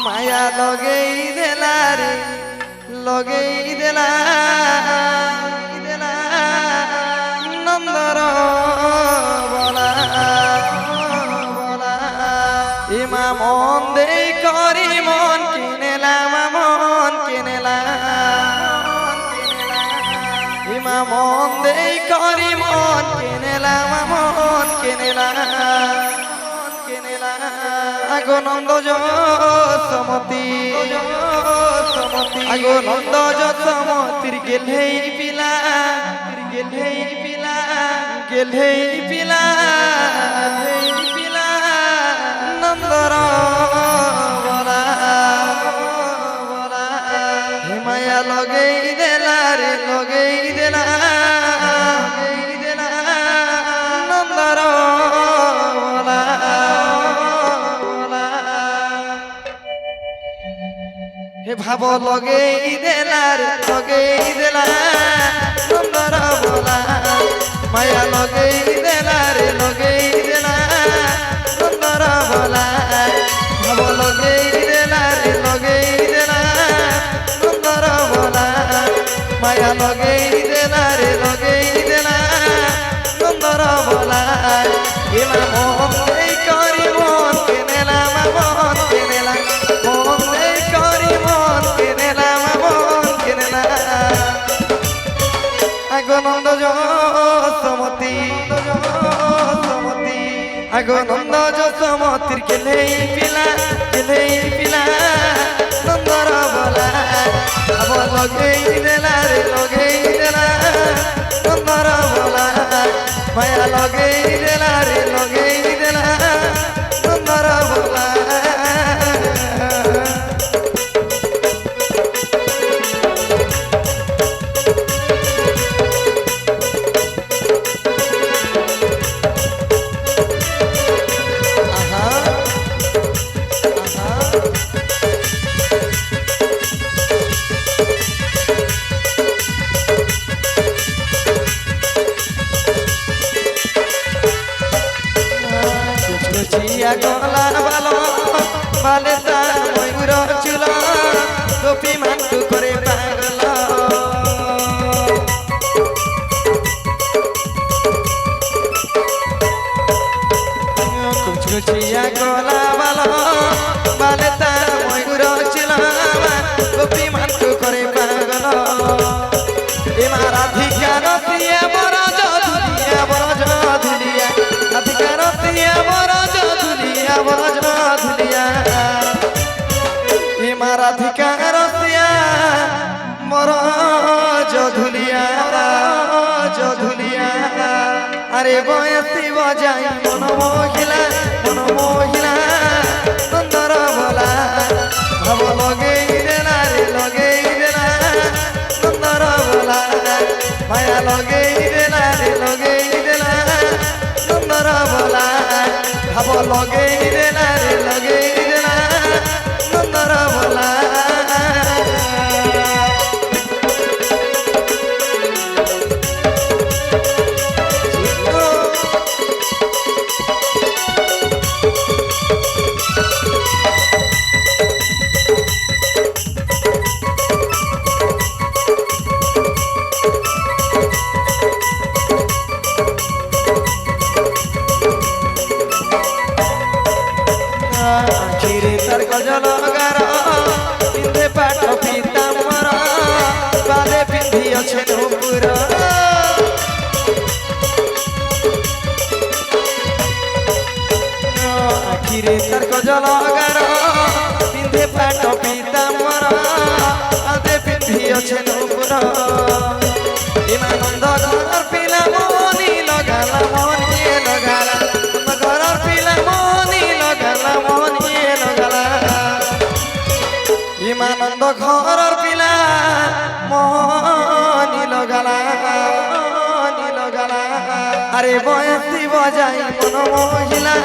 মায়া লগেই দেলা রে লগেই দেলা নন্দর বলা ইমা মন দেই করি মন কিনেলাম মন কিনেলাম ইমা মন দেই করি মন কিনেলাম মন কিনেলাম আগো নন্দ যশোমতী আগো নন্দ যশোমতীর গেলেই পিলা গেলেই পিলা গেলেই পিলা পিলা নন্দর বলা হিমায়া লগেই দেলা রে লগেই দেলা নন্দর বলা হে ভাব লগেই দেলা রে লগেই দেলা নন্দর বলা মায়া লগেই দেলা রে লগেই দেলা নন্দর বলা ভাব লগেই দেলা রে লগেই দেলা নন্দর বলা মায়া লগেই দেলা রে লগেই দেলা নন্দর বলা এলা মন এই করি মন কেনেলাম মন কেনেলাম মন এই করি মন কেনেলাম মন কেনেলাম আগো নন্দ যশোমতী আগো নন্দ যশোমতীর গেলেই পিলা নন্দর বলা ভাব লগেই দেলা রে লগেই দেলা নন্দর বলা মায়া লগেই দেলা রে লগেই দেলা নন্দর বলা গলা ভালো ভালে তার ময়ূর চুল গোপী মান্টু করে পাগল কুচকুচিয়া গলা ভালো ভালে তার ময়ূর চুল গোপী মান্টু করে পাগল এমা রাধিকার দিয়ে বড় জধুলিয়া রাধিকার দিয়ে বড় জধুলিয়া এমা রাধিকার দিয়া বড় জধুলিয়া আরে বয়সী বজাই মন মহিলা নন্দর বলা ভাব লগেই দেলা রে লগেই দেলা নন্দর বলা মায়া লগেই দেলা রে লগেই দেলা নন্দর বলা ভাব লগেই দেলা রে লগেই দেলা নন্দর বলা গজল গার পিন্ধে পাঠ পিতাম্বর বালে পিন্ধি অছে নূপুর আখিরে তার গজল গার পিন্ধে পাঠ পিতাম্বর বালে পিন্ধি অছে নূপুর ইমানন্দ ঘর পিলা মনি লগালা মনিয়ে লগালা ঘর পিলা মনি লগালা মনিয়ে লগালা ইমানন্দ ঘরর পিলা মনি লগালা আরে বয়সী বজাই মন মহিলা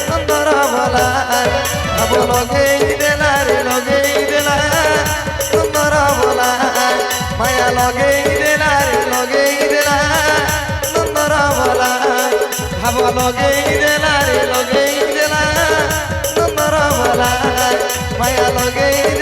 নন্দর বলা ভাব লগেই দেলা রে লগেই দেলা নন্দর বলা মায়া লগেই দেলা রে লগেই দেলা নন্দর বলা ভাব লগেই দেলা রে লগেই দেলা নন্দর পালায় মায়া লগে